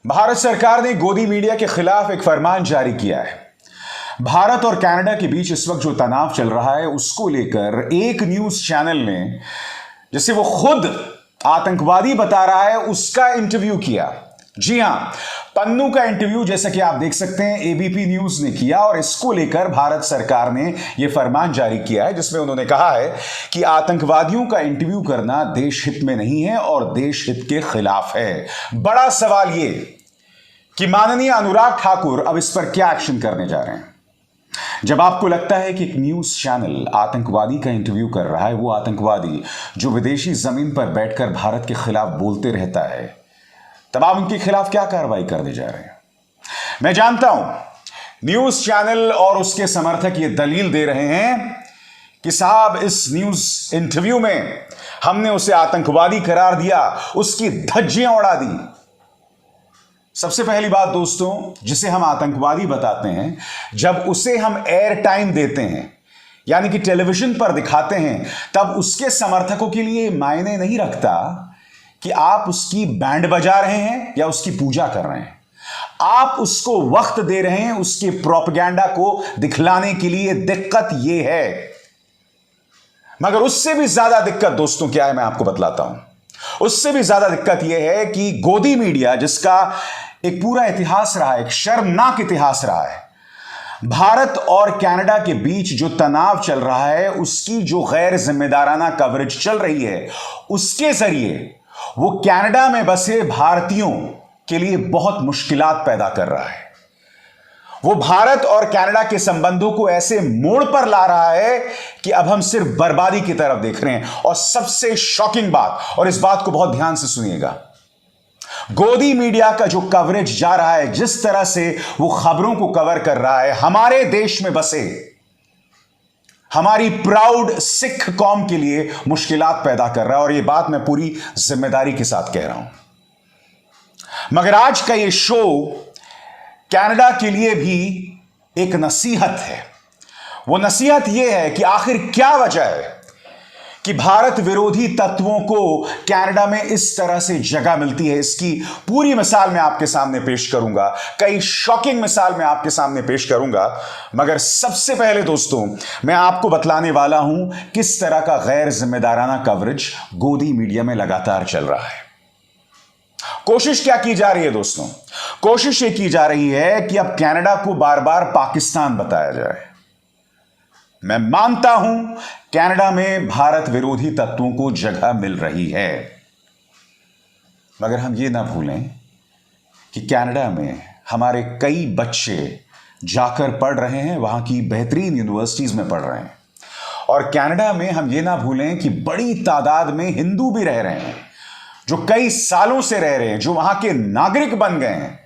भारत सरकार ने गोदी मीडिया के खिलाफ एक फरमान जारी किया है। भारत और कनाडा के बीच इस वक्त जो तनाव चल रहा है उसको लेकर एक न्यूज चैनल ने, जिसे वो खुद आतंकवादी बता रहा है, उसका इंटरव्यू किया। जी हां, पन्नू का इंटरव्यू जैसा कि आप देख सकते हैं एबीपी न्यूज ने किया और इसको लेकर भारत सरकार ने यह फरमान जारी किया है, जिसमें उन्होंने कहा है कि आतंकवादियों का इंटरव्यू करना देश हित में नहीं है और देश हित के खिलाफ है। बड़ा सवाल यह कि माननीय अनुराग ठाकुर अब इस पर क्या एक्शन करने जा रहे हैं। जब आपको लगता है कि एक न्यूज चैनल आतंकवादी का इंटरव्यू कर रहा है, वो आतंकवादी जो विदेशी जमीन पर बैठकर भारत के खिलाफ बोलते रहता है, तब आप उनके खिलाफ क्या कार्रवाई करने जा रहे हैं। मैं जानता हूं न्यूज चैनल और उसके समर्थक ये दलील दे रहे हैं कि साहब इस न्यूज इंटरव्यू में हमने उसे आतंकवादी करार दिया, उसकी धज्जियां उड़ा दी। सबसे पहली बात दोस्तों, जिसे हम आतंकवादी बताते हैं, जब उसे हम एयर टाइम देते हैं यानी कि टेलीविजन पर दिखाते हैं, तब उसके समर्थकों के लिए मायने नहीं रखता कि आप उसकी बैंड बजा रहे हैं या उसकी पूजा कर रहे हैं। आप उसको वक्त दे रहे हैं उसके प्रोपेगेंडा को दिखलाने के लिए। दिक्कत यह है, मगर उससे भी ज्यादा दिक्कत दोस्तों क्या है, मैं आपको बतलाता हूं। उससे भी ज्यादा दिक्कत यह है कि गोदी मीडिया, जिसका एक पूरा इतिहास रहा है, एक शर्मनाक इतिहास रहा है, भारत और कनाडा के बीच जो तनाव चल रहा है, उसकी जो गैर जिम्मेदाराना कवरेज चल रही है, उसके जरिए वो कनाडा में बसे भारतीयों के लिए बहुत मुश्किलात पैदा कर रहा है। वो भारत और कनाडा के संबंधों को ऐसे मोड़ पर ला रहा है कि अब हम सिर्फ बर्बादी की तरफ देख रहे हैं। और सबसे शॉकिंग बात, और इस बात को बहुत ध्यान से सुनिएगा, गोदी मीडिया का जो कवरेज जा रहा है, जिस तरह से वो खबरों को कवर कर रहा है, हमारे देश में बसे हमारी प्राउड सिख कौम के लिए मुश्किलात पैदा कर रहा है। और यह बात मैं पूरी जिम्मेदारी के साथ कह रहा हूं। मगर आज का यह शो कनाडा के लिए भी एक नसीहत है। वो नसीहत यह है कि आखिर क्या वजह है कि भारत विरोधी तत्वों को कनाडा में इस तरह से जगह मिलती है। इसकी पूरी मिसाल मैं आपके सामने पेश करूंगा, कई शॉकिंग मिसाल मैं आपके सामने पेश करूंगा। मगर सबसे पहले दोस्तों, मैं आपको बतलाने वाला हूं किस तरह का गैर जिम्मेदाराना कवरेज गोदी मीडिया में लगातार चल रहा है। कोशिश क्या की जा रही है दोस्तों? कोशिश ये की जा रही है कि अब कनाडा को बार बार पाकिस्तान बताया जाए। मैं मानता हूं कनाडा में भारत विरोधी तत्वों को जगह मिल रही है, मगर हम ये ना भूलें कि कनाडा में हमारे कई बच्चे जाकर पढ़ रहे हैं, वहां की बेहतरीन यूनिवर्सिटीज में पढ़ रहे हैं। और कनाडा में हम ये ना भूलें कि बड़ी तादाद में हिंदू भी रह रहे हैं, जो कई सालों से रह रहे हैं, जो वहां के नागरिक बन गए हैं।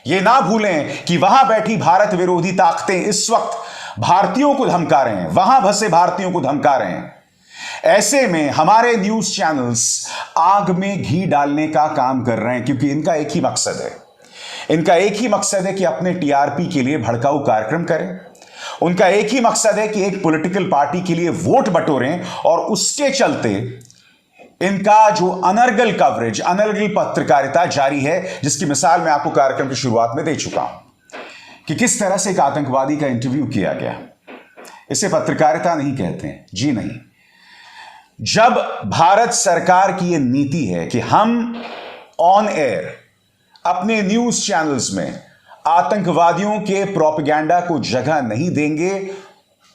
ये ना भूलें कि वहां बैठी भारत विरोधी ताकतें इस वक्त भारतीयों को धमका रहे हैं, वहां बसे भारतीयों को धमका रहे हैं। ऐसे में हमारे न्यूज चैनल्स आग में घी डालने का काम कर रहे हैं, क्योंकि इनका एक ही मकसद है। इनका एक ही मकसद है कि अपने टीआरपी के लिए भड़काऊ कार्यक्रम करें। उनका एक ही मकसद है कि एक पॉलिटिकल पार्टी के लिए वोट बटोरें। और उसके चलते इनका जो अनर्गल कवरेज, अनर्गल पत्रकारिता जारी है, जिसकी मिसाल मैं आपको कार्यक्रम की शुरुआत में दे चुका हूं कि किस तरह से एक आतंकवादी का इंटरव्यू किया गया। इसे पत्रकारिता नहीं कहते हैं, जी नहीं। जब भारत सरकार की यह नीति है कि हम ऑन एयर अपने न्यूज चैनल्स में आतंकवादियों के प्रोपेगेंडा को जगह नहीं देंगे,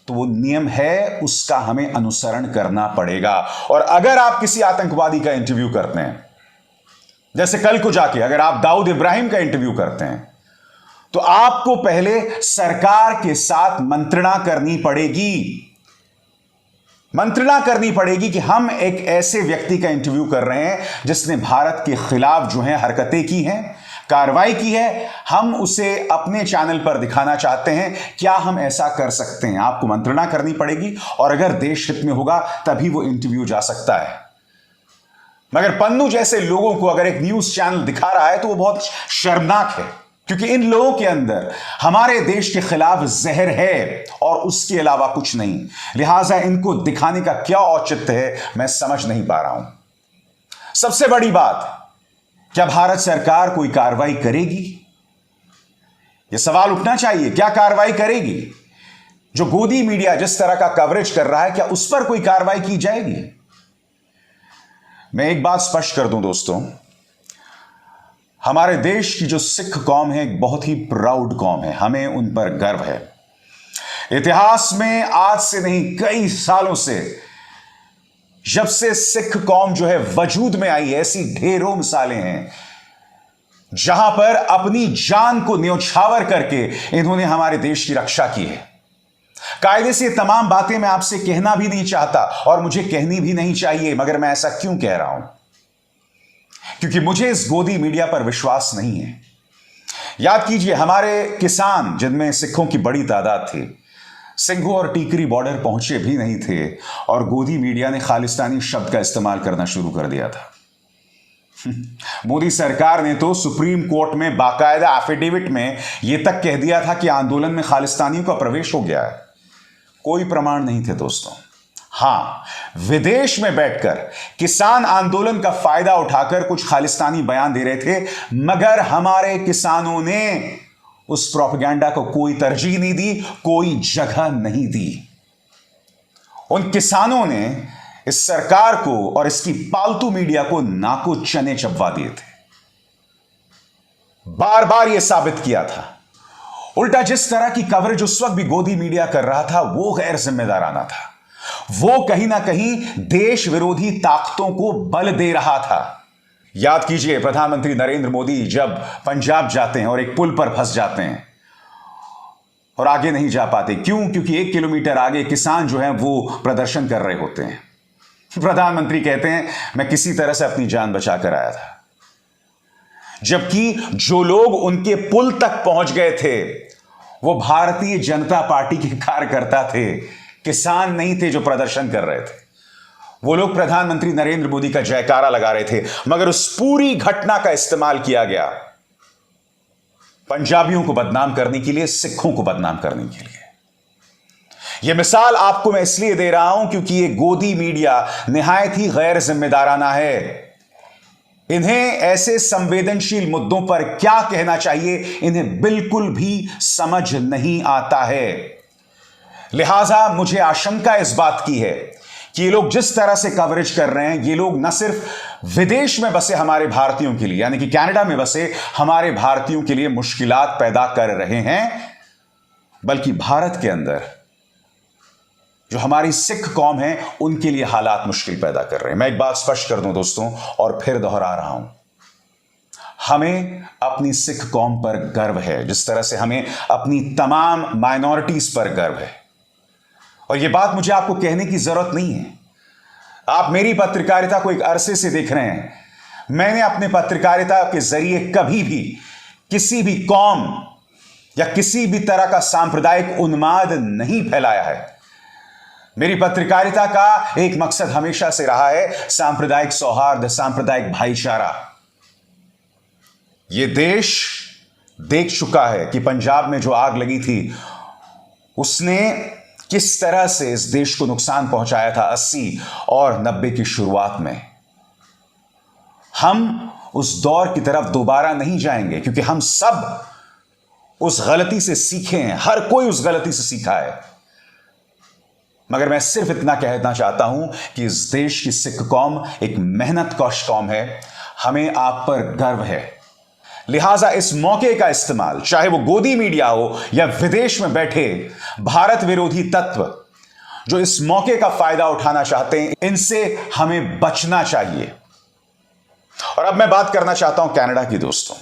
तो वो नियम है, उसका हमें अनुसरण करना पड़ेगा। और अगर आप किसी आतंकवादी का इंटरव्यू करते हैं, जैसे कल को जाके अगर आप दाऊद इब्राहिम का इंटरव्यू करते हैं, तो आपको पहले सरकार के साथ मंत्रणा करनी पड़ेगी। मंत्रणा करनी पड़ेगी कि हम एक ऐसे व्यक्ति का इंटरव्यू कर रहे हैं जिसने भारत के खिलाफ जो है हरकतें की हैं, कार्रवाई की है, हम उसे अपने चैनल पर दिखाना चाहते हैं। क्या हम ऐसा कर सकते हैं? आपको मंत्रणा करनी पड़ेगी, और अगर देश हित में होगा तभी वो इंटरव्यू जा सकता है। मगर पन्नू जैसे लोगों को अगर एक न्यूज चैनल दिखा रहा है तो वो बहुत शर्मनाक है, क्योंकि इन लोगों के अंदर हमारे देश के खिलाफ जहर है और उसके अलावा कुछ नहीं। लिहाजा इनको दिखाने का क्या औचित्य है, मैं समझ नहीं पा रहा हूं। सबसे बड़ी बात, क्या भारत सरकार कोई कार्रवाई करेगी? यह सवाल उठना चाहिए, क्या कार्रवाई करेगी? जो गोदी मीडिया जिस तरह का कवरेज कर रहा है, क्या उस पर कोई कार्रवाई की जाएगी? मैं एक बात स्पष्ट कर दूं दोस्तों, हमारे देश की जो सिख कौम है एक बहुत ही प्राउड कौम है, हमें उन पर गर्व है। इतिहास में आज से नहीं कई सालों से, जब से सिख कौम जो है वजूद में आई है, ऐसी ढेरों मिसालें हैं जहां पर अपनी जान को न्यौछावर करके इन्होंने हमारे देश की रक्षा की है। कायदे से ये तमाम बातें मैं आपसे कहना भी नहीं चाहता और मुझे कहनी भी नहीं चाहिए, मगर मैं ऐसा क्यों कह रहा हूं? क्योंकि मुझे इस गोदी मीडिया पर विश्वास नहीं है। याद कीजिए, हमारे किसान जिनमें सिखों की बड़ी तादाद थी, सिंघू और टीकरी बॉर्डर पहुंचे भी नहीं थे और गोदी मीडिया ने खालिस्तानी शब्द का इस्तेमाल करना शुरू कर दिया था। मोदी सरकार ने तो सुप्रीम कोर्ट में बाकायदा एफिडेविट में यह तक कह दिया था कि आंदोलन में खालिस्तानियों का प्रवेश हो गया है। कोई प्रमाण नहीं थे दोस्तों। हां, विदेश में बैठकर किसान आंदोलन का फायदा उठाकर कुछ खालिस्तानी बयान दे रहे थे, मगर हमारे किसानों ने उस प्रोपेगेंडा को कोई तरजीह नहीं दी, कोई जगह नहीं दी। उन किसानों ने इस सरकार को और इसकी पालतू मीडिया को नाको चने चबवा दिए थे। बार बार यह साबित किया था। उल्टा जिस तरह की कवरेज उस वक्त भी गोदी मीडिया कर रहा था, वो गैर जिम्मेदाराना था। वो कहीं ना कहीं देश विरोधी ताकतों को बल दे रहा था। याद कीजिए, प्रधानमंत्री नरेंद्र मोदी जब पंजाब जाते हैं और एक पुल पर फंस जाते हैं और आगे नहीं जा पाते, क्यों? क्योंकि 1 किलोमीटर आगे किसान जो हैं वो प्रदर्शन कर रहे होते हैं। प्रधानमंत्री कहते हैं, मैं किसी तरह से अपनी जान बचाकर आया था। जबकि जो लोग उनके पुल तक पहुंच गए थे वो भारतीय जनता पार्टी के कार्यकर्ता थे, किसान नहीं थे जो प्रदर्शन कर रहे थे। वो लोग प्रधानमंत्री नरेंद्र मोदी का जयकारा लगा रहे थे, मगर उस पूरी घटना का इस्तेमाल किया गया पंजाबियों को बदनाम करने के लिए, सिखों को बदनाम करने के लिए। यह मिसाल आपको मैं इसलिए दे रहा हूं क्योंकि यह गोदी मीडिया निहायत ही गैर जिम्मेदाराना है। इन्हें ऐसे संवेदनशील मुद्दों पर क्या कहना चाहिए, इन्हें बिल्कुल भी समझ नहीं आता है। लिहाजा मुझे आशंका इस बात की है कि ये लोग जिस तरह से कवरेज कर रहे हैं, ये लोग न सिर्फ विदेश में बसे हमारे भारतीयों के लिए, यानी कि कनाडा में बसे हमारे भारतीयों के लिए मुश्किलात पैदा कर रहे हैं, बल्कि भारत के अंदर जो हमारी सिख कौम है उनके लिए हालात मुश्किल पैदा कर रहे हैं। मैं एक बात स्पष्ट कर दूं दोस्तों, और फिर दोहरा रहा हूं, हमें अपनी सिख कौम पर गर्व है, जिस तरह से हमें अपनी तमाम माइनॉरिटीज पर गर्व है। और यह बात मुझे आपको कहने की जरूरत नहीं है। आप मेरी पत्रकारिता को एक अरसे से देख रहे हैं। मैंने अपने पत्रकारिता के जरिए कभी भी किसी भी कौम या किसी भी तरह का सांप्रदायिक उन्माद नहीं फैलाया है। मेरी पत्रकारिता का एक मकसद हमेशा से रहा है सांप्रदायिक सौहार्द, सांप्रदायिक भाईचारा। यह देश देख चुका है कि पंजाब में जो आग लगी थी उसने किस तरह से इस देश को नुकसान पहुंचाया था 80 और 90 की शुरुआत में। हम उस दौर की तरफ दोबारा नहीं जाएंगे क्योंकि हम सब उस गलती से सीखे हैं, हर कोई उस गलती से सीखा है। मगर मैं सिर्फ इतना कहना चाहता हूं कि इस देश की सिख कौम एक मेहनत कश कौम है, हमें आप पर गर्व है। लिहाजा इस मौके का इस्तेमाल, चाहे वो गोदी मीडिया हो या विदेश में बैठे भारत विरोधी तत्व जो इस मौके का फायदा उठाना चाहते हैं, इनसे हमें बचना चाहिए। और अब मैं बात करना चाहता हूं कनाडा की दोस्तों।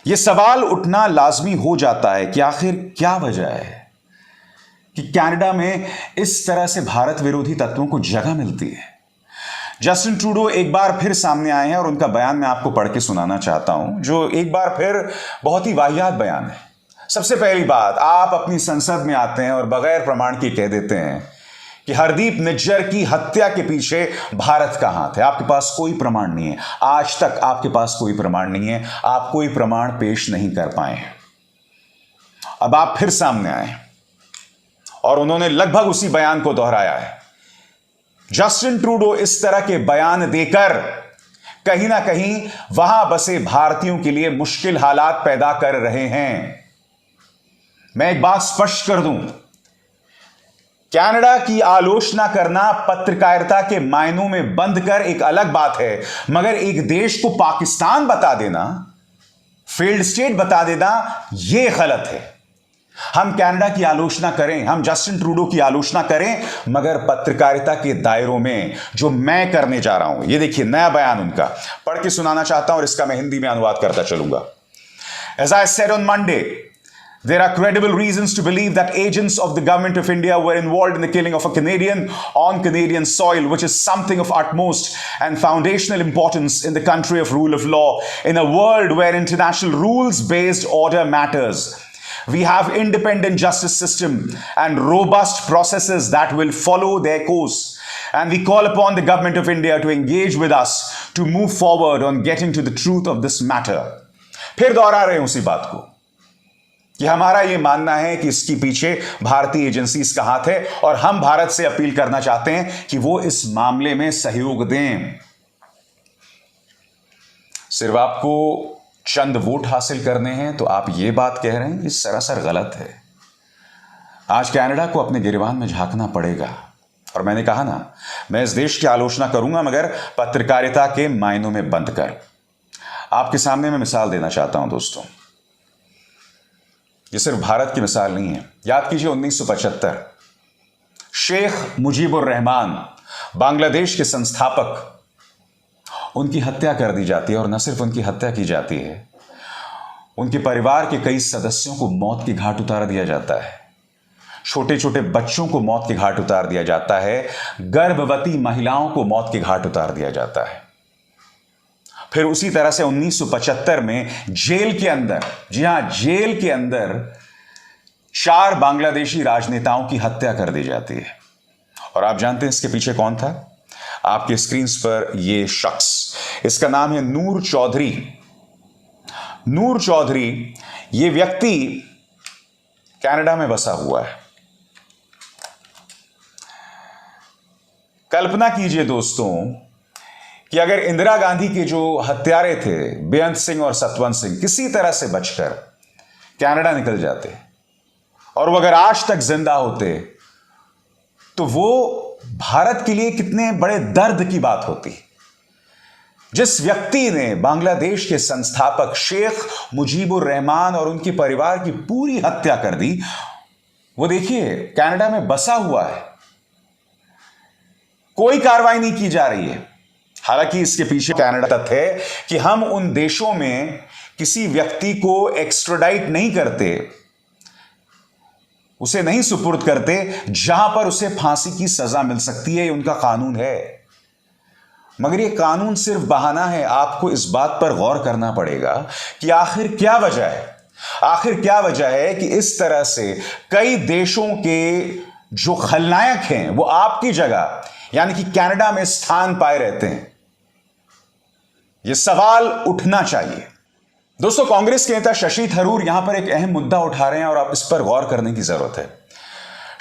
यह सवाल उठना लाजमी हो जाता है कि आखिर क्या वजह है कि कनाडा में इस तरह से भारत विरोधी तत्वों को जगह मिलती है। जस्टिन ट्रूडो एक बार फिर सामने आए हैं और उनका बयान मैं आपको पढ़ के सुनाना चाहता हूं, जो एक बार फिर बहुत ही वाहियात बयान है। सबसे पहली बात, आप अपनी संसद में आते हैं और बगैर प्रमाण के कह देते हैं कि हरदीप निज्जर की हत्या के पीछे भारत का हाथ है। आपके पास कोई प्रमाण नहीं है, आज तक आपके पास कोई प्रमाण नहीं है, आप कोई प्रमाण पेश नहीं कर पाए हैं। अब आप फिर सामने आए और उन्होंने लगभग उसी बयान को दोहराया है। जस्टिन ट्रूडो इस तरह के बयान देकर कहीं ना कहीं वहां बसे भारतीयों के लिए मुश्किल हालात पैदा कर रहे हैं। मैं एक बात स्पष्ट कर दूं, कनाडा की आलोचना करना पत्रकारिता के मायनों में बंद कर एक अलग बात है, मगर एक देश को पाकिस्तान बता देना, फेल्ड स्टेट बता देना, यह गलत है। हम कनाडा की आलोचना करें, हम जस्टिन ट्रूडो की आलोचना करें, मगर पत्रकारिता के दायरों में, जो मैं करने जा रहा हूं। यह देखिए नया बयान उनका पढ़ के सुनाना चाहता हूं और इसका मैं हिंदी में अनुवाद करता चलूंगा। As I said on Monday, there are credible reasons to believe that agents of the government of India were involved in the killing of a Canadian on Canadian soil, which is something of utmost and foundational importance in the country of rule of law, in a world where international rules-based order matters. We have independent justice system and robust processes that will follow their course. And we call upon the government of India to engage with us to move forward on getting to the truth of this matter. फिर दोहरा रहे हैं उसी बात को कि हमारा यह मानना है कि इसके पीछे भारतीय एजेंसीज का हाथ है और हम भारत से अपील करना चाहते हैं कि वो इस मामले में सहयोग दें। सिर्फ आपको चंद वोट हासिल करने हैं तो आप ये बात कह रहे हैं, ये सरासर गलत है। आज कनाडा को अपने गिरबान में झांकना पड़ेगा और मैंने कहा ना, मैं इस देश की आलोचना करूंगा मगर पत्रकारिता के मायनों में बंद कर। आपके सामने मैं मिसाल देना चाहता हूं दोस्तों, ये सिर्फ भारत की मिसाल नहीं है। याद कीजिए 1975, शेख मुजीबुर रहमान, बांग्लादेश के संस्थापक, उनकी हत्या कर दी जाती है और न सिर्फ उनकी हत्या की जाती है, उनके परिवार के कई सदस्यों को मौत के घाट उतार दिया जाता है, छोटे छोटे बच्चों को मौत के घाट उतार दिया जाता है, गर्भवती महिलाओं को मौत के घाट उतार दिया जाता है। फिर उसी तरह से 1975 में जेल के अंदर, जी हां जेल के अंदर 4 बांग्लादेशी राजनेताओं की हत्या कर दी जाती है। और आप जानते हैं इसके पीछे कौन था? आपके स्क्रीन पर ये शख्स, इसका नाम है नूर चौधरी। नूर चौधरी, ये व्यक्ति कनाडा में बसा हुआ है। कल्पना कीजिए दोस्तों कि अगर इंदिरा गांधी के जो हत्यारे थे बेअंत सिंह और सतवंत सिंह किसी तरह से बचकर कनाडा निकल जाते और वो अगर आज तक जिंदा होते तो वो भारत के लिए कितने बड़े दर्द की बात होती। जिस व्यक्ति ने बांग्लादेश के संस्थापक शेख मुजीबुर रहमान और उनके परिवार की पूरी हत्या कर दी, वो देखिए कनाडा में बसा हुआ है, कोई कार्रवाई नहीं की जा रही है। हालांकि इसके पीछे कनाडा तथ्य है कि हम उन देशों में किसी व्यक्ति को एक्स्ट्राडाइट नहीं करते, उसे नहीं सुपुर्द करते जहां पर उसे फांसी की सजा मिल सकती है, ये उनका कानून है। मगर ये कानून सिर्फ बहाना है। आपको इस बात पर गौर करना पड़ेगा कि आखिर क्या वजह है कि इस तरह से कई देशों के जो खलनायक हैं वो आपकी जगह यानी कि कनाडा में स्थान पाए रहते हैं। यह सवाल उठना चाहिए। दोस्तों, कांग्रेस के नेता शशि थरूर यहां पर एक अहम मुद्दा उठा रहे हैं और आप इस पर गौर करने की जरूरत है।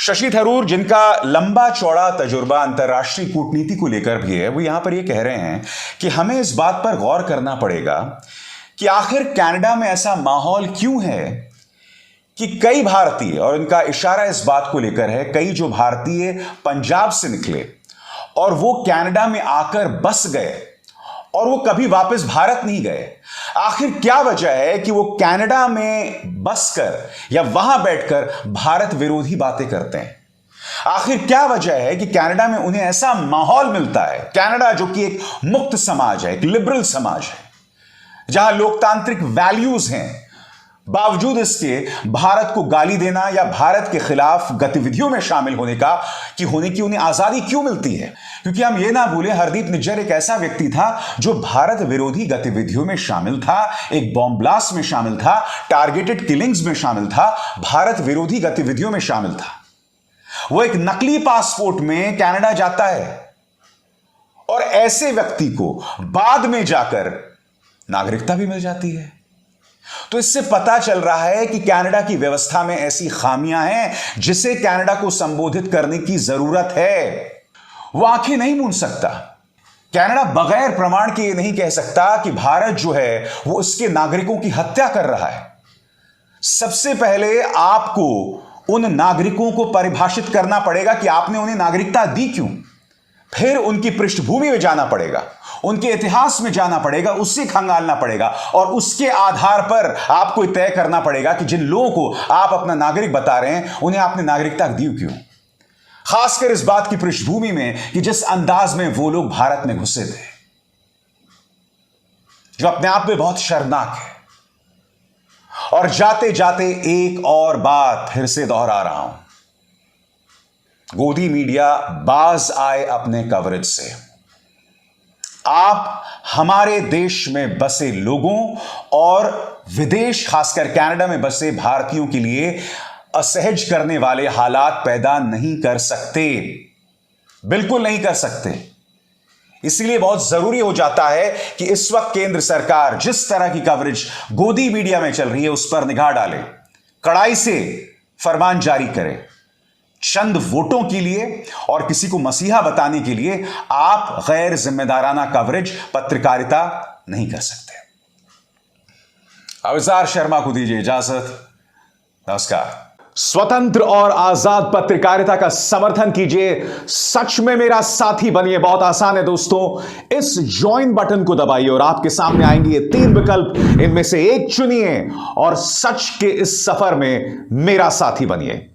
शशि थरूर, जिनका लंबा चौड़ा तजुर्बा अंतर्राष्ट्रीय कूटनीति को लेकर भी है, वो यहां पर यह कह रहे हैं कि हमें इस बात पर गौर करना पड़ेगा कि आखिर कनाडा में ऐसा माहौल क्यों है कि कई भारतीय, और इनका इशारा इस बात को लेकर है, कई जो भारतीय पंजाब से निकले और वो कनाडा में आकर बस गए और वो कभी वापस भारत नहीं गए। आखिर क्या वजह है कि वो कनाडा में बसकर या वहां बैठकर भारत विरोधी बातें करते हैं? आखिर क्या वजह है कि कनाडा में उन्हें ऐसा माहौल मिलता है? कनाडा जो कि एक मुक्त समाज है, एक लिबरल समाज है, जहां लोकतांत्रिक वैल्यूज हैं, बावजूद इसके भारत को गाली देना या भारत के खिलाफ गतिविधियों में शामिल होने की उन्हें आजादी क्यों मिलती है? क्योंकि हम ये ना भूलें, हरदीप निज्जर एक ऐसा व्यक्ति था जो भारत विरोधी गतिविधियों में शामिल था, एक बॉम्ब ब्लास्ट में शामिल था, टारगेटेड किलिंग्स में शामिल था, भारत विरोधी गतिविधियों में शामिल था। वो एक नकली पासपोर्ट में कनाडा जाता है और ऐसे व्यक्ति को बाद में जाकर नागरिकता भी मिल जाती है। तो इससे पता चल रहा है कि कनाडा की व्यवस्था में ऐसी खामियां हैं जिसे कनाडा को संबोधित करने की जरूरत है। वो आंखें नहीं मूंद सकता। कनाडा बगैर प्रमाण के ये नहीं कह सकता कि भारत जो है वो उसके नागरिकों की हत्या कर रहा है। सबसे पहले आपको उन नागरिकों को परिभाषित करना पड़ेगा कि आपने उन्हें नागरिकता दी क्यों। फिर उनकी पृष्ठभूमि में जाना पड़ेगा, उनके इतिहास में जाना पड़ेगा, उससे खंगालना पड़ेगा और उसके आधार पर आपको तय करना पड़ेगा कि जिन लोगों को आप अपना नागरिक बता रहे हैं उन्हें आपने नागरिकता दी क्यों। खासकर इस बात की पृष्ठभूमि में कि जिस अंदाज में वो लोग भारत में घुसे थे, जो अपने आप में बहुत शर्मनाक है। और जाते जाते एक और बात फिर से दोहरा रहा हूं, गोदी मीडिया बाज आए अपने कवरेज से। आप हमारे देश में बसे लोगों और विदेश खासकर कनाडा में बसे भारतीयों के लिए असहज करने वाले हालात पैदा नहीं कर सकते, बिल्कुल नहीं कर सकते। इसलिए बहुत जरूरी हो जाता है कि इस वक्त केंद्र सरकार जिस तरह की कवरेज गोदी मीडिया में चल रही है उस पर निगाह डाले, कड़ाई से फरमान जारी करे। चंद वोटों के लिए और किसी को मसीहा बताने के लिए आप गैर जिम्मेदाराना कवरेज, पत्रकारिता नहीं कर सकते। अविजार शर्मा को दीजिए इजाजत। नमस्कार। स्वतंत्र और आजाद पत्रकारिता का समर्थन कीजिए, सच में मेरा साथी बनिए। बहुत आसान है दोस्तों, इस ज्वाइन बटन को दबाइए और आपके सामने आएंगे ये 3 विकल्प, इनमें से एक चुनिए और सच के इस सफर में मेरा साथी बनिए।